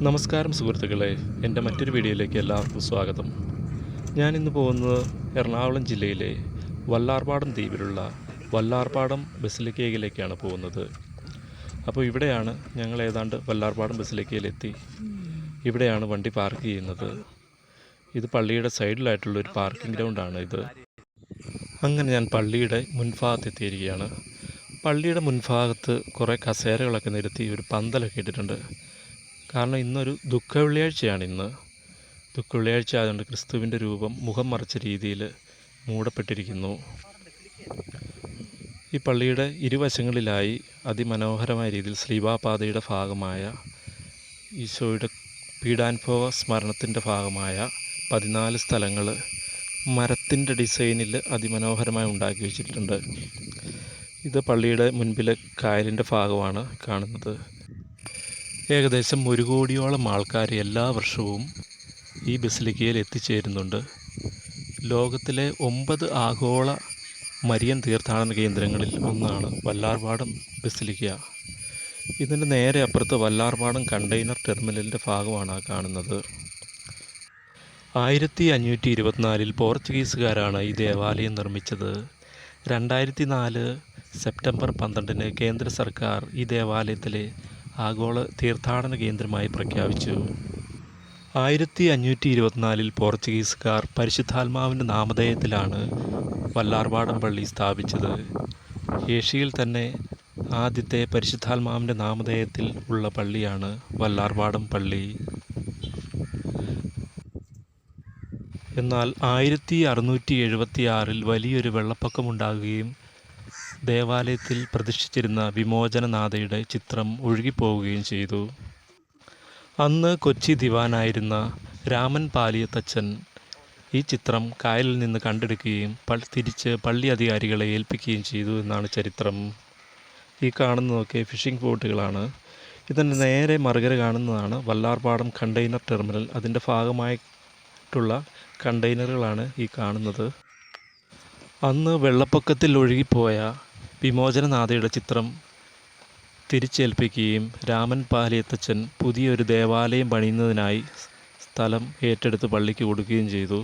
നമസ്കാരം സുഹൃത്തുക്കളെ, എൻ്റെ മറ്റൊരു വീഡിയോയിലേക്ക് എല്ലാവർക്കും സ്വാഗതം. ഞാനിന്ന് പോകുന്നത് എറണാകുളം ജില്ലയിലെ വല്ലാർപാടം ദ്വീപിലുള്ള വല്ലാർപാടം ബസിലിക്കയിലേക്കാണ് പോകുന്നത്. അപ്പോൾ ഇവിടെയാണ് ഞങ്ങൾ ഏതാണ്ട് വല്ലാർപാടം ബസിലിക്കയിലെത്തി. ഇവിടെയാണ് വണ്ടി പാർക്ക് ചെയ്യുന്നത്. ഇത് പള്ളിയുടെ സൈഡിലായിട്ടുള്ളൊരു പാർക്കിംഗ് ഗ്രൗണ്ടാണ് ഇത്. അങ്ങനെ ഞാൻ പള്ളിയുടെ മുൻഭാഗത്തെത്തിയിരിക്കുകയാണ്. പള്ളിയുടെ മുൻഭാഗത്ത് കുറേ കസേരകളൊക്കെ നിരത്തി ഒരു പന്തലൊക്കെ ഇട്ടിട്ടുണ്ട്. കാരണം ഇന്നൊരു ദുഃഖവെള്ളിയാഴ്ചയാണ്. ദുഃഖവെള്ളിയാഴ്ച ആയതുകൊണ്ട് ക്രിസ്തുവിൻ്റെ രൂപം മുഖം മറച്ച രീതിയിൽ മൂടപ്പെട്ടിരിക്കുന്നു. ഈ പള്ളിയുടെ ഇരുവശങ്ങളിലായി അതിമനോഹരമായ രീതിയിൽ ശ്ലീബാപാതയുടെ ഭാഗമായ ഈശോയുടെ പീഡാനുഭവ സ്മരണത്തിൻ്റെ ഭാഗമായ 14 സ്ഥലങ്ങൾ മരത്തിൻ്റെ ഡിസൈനിൽ അതിമനോഹരമായി ഉണ്ടാക്കി വച്ചിട്ടുണ്ട്. ഇത് പള്ളിയുടെ മുൻപിലെ കായലിൻ്റെ ഭാഗമാണ് കാണുന്നത്. ഏകദേശം 1 കോടിയോളം ആൾക്കാർ എല്ലാ വർഷവും ഈ ബസിലിക്കയിൽ എത്തിച്ചേരുന്നുണ്ട്. ലോകത്തിലെ 9 ആഗോള മരിയൻ തീർത്ഥാടന കേന്ദ്രങ്ങളിൽ ഒന്നാണ് വല്ലാർപാടം ബസിലിക്ക. ഇതിൻ്റെ നേരെ അപ്പുറത്ത് വല്ലാർപാടം കണ്ടെയ്നർ ടെർമിനലിൻ്റെ ഭാഗമാണ് കാണുന്നത്. 1524 പോർച്ചുഗീസുകാരാണ് ഈ ദേവാലയം നിർമ്മിച്ചത്. 2004 സെപ്റ്റംബർ 12 കേന്ദ്ര സർക്കാർ ഈ ദേവാലയത്തിലെ ആഗോള തീർത്ഥാടന കേന്ദ്രമായി പ്രഖ്യാപിച്ചു. 1524 പോർച്ചുഗീസുകാർ പരിശുദ്ധാത്മാവിൻ്റെ നാമധേയത്തിലാണ് വല്ലാർപാടം പള്ളി സ്ഥാപിച്ചത്. ഏഷ്യയിൽ തന്നെ ആദ്യത്തെ പരിശുദ്ധാത്മാവിൻ്റെ നാമധേയത്തിൽ ഉള്ള പള്ളിയാണ് വല്ലാർപാടം പള്ളി. എന്നാൽ 1676 വലിയൊരു വെള്ളപ്പൊക്കമുണ്ടാകുകയും ദേവാലയത്തിൽ പ്രതിഷ്ഠിച്ചിരുന്ന വിമോചനനാഥയുടെ ചിത്രം ഒഴുകിപ്പോവുകയും ചെയ്തു. അന്ന് കൊച്ചി ദിവാനായിരുന്ന രാമൻ പാലിയത്തച്ഛൻ ഈ ചിത്രം കായലിൽ നിന്ന് കണ്ടെടുക്കുകയും തിരിച്ച് പള്ളി അധികാരികളെ ഏൽപ്പിക്കുകയും ചെയ്തു എന്നാണ് ചരിത്രം. ഈ കാണുന്നതൊക്കെ ഫിഷിംഗ് ബോട്ടുകളാണ്. ഇതിൻ്റെ നേരെ മറുകര കാണുന്നതാണ് വല്ലാർപാടം കണ്ടെയ്നർ ടെർമിനൽ. അതിൻ്റെ ഭാഗമായിട്ടുള്ള കണ്ടെയ്നറുകളാണ് ഈ കാണുന്നത്. അന്ന് വെള്ളപ്പൊക്കത്തിൽ ഒഴുകിപ്പോയ വിമോചനനാഥയുടെ ചിത്രം തിരിച്ചേൽപ്പിക്കുകയും രാമൻ പാലിയത്തച്ഛൻ പുതിയൊരു ദേവാലയം പണിയുന്നതിനായി സ്ഥലം ഏറ്റെടുത്ത് പള്ളിക്ക് കൊടുക്കുകയും ചെയ്തു.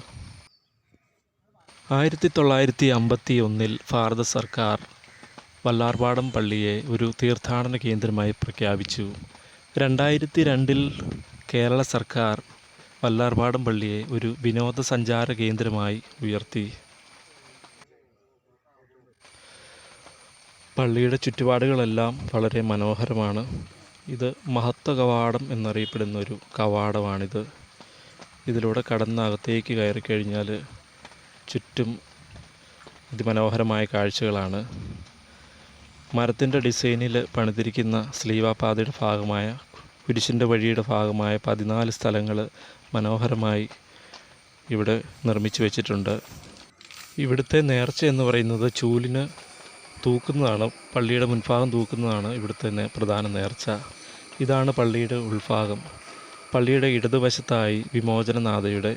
1951 ഭാരത സർക്കാർ വല്ലാർപാടം പള്ളിയെ ഒരു തീർത്ഥാടന കേന്ദ്രമായി പ്രഖ്യാപിച്ചു. 2002 കേരള സർക്കാർ വല്ലാർപാടം പള്ളിയെ ഒരു വിനോദസഞ്ചാര കേന്ദ്രമായി ഉയർത്തി. പള്ളിയുടെ ചുറ്റുപാടുകളെല്ലാം വളരെ മനോഹരമാണ്. ഇത് മഹത്വ കവാടം എന്നറിയപ്പെടുന്ന ഒരു കവാടമാണിത്. ഇതിലൂടെ കടന്നകത്തേക്ക് കയറി കഴിഞ്ഞാൽ ചുറ്റും അതിമനോഹരമായ കാഴ്ചകളാണ്. മരത്തിൻ്റെ ഡിസൈനിൽ പണിതിരിക്കുന്ന ശ്ലീബാപാതയുടെ ഭാഗമായ കുരിശിൻ്റെ വഴിയുടെ ഭാഗമായ 14 സ്ഥലങ്ങൾ മനോഹരമായി ഇവിടെ നിർമ്മിച്ചു വച്ചിട്ടുണ്ട്. ഇവിടുത്തെ നേർച്ച എന്ന് പറയുന്നത് ചൂലിന് തൂക്കുന്നതാണ്. പള്ളിയുടെ മുൻഭാഗം തൂക്കുന്നതാണ് ഇവിടുത്തെ പ്രധാന നേർച്ച. ഇതാണ് പള്ളിയുടെ ഉൾഭാഗം. പള്ളിയുടെ ഇടതുവശത്തായി വിമോചനനാഥയുടെ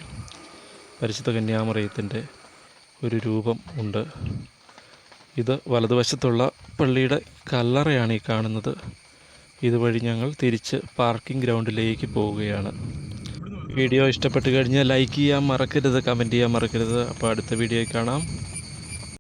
പരിശുദ്ധ കന്യാമറിയത്തിൻ്റെ ഒരു രൂപം ഉണ്ട്. ഇത് വലതുവശത്തുള്ള പള്ളിയുടെ കല്ലറയാണ് ഈ കാണുന്നത്. ഇതുവഴി ഞങ്ങൾ തിരിച്ച് പാർക്കിംഗ് ഗ്രൗണ്ടിലേക്ക് പോവുകയാണ്. വീഡിയോ ഇഷ്ടപ്പെട്ട് കഴിഞ്ഞാൽ ലൈക്ക് ചെയ്യാൻ മറക്കരുത്, കമൻറ്റ് ചെയ്യാൻ മറക്കരുത്. അപ്പോൾ അടുത്ത വീഡിയോയിൽ കാണാം.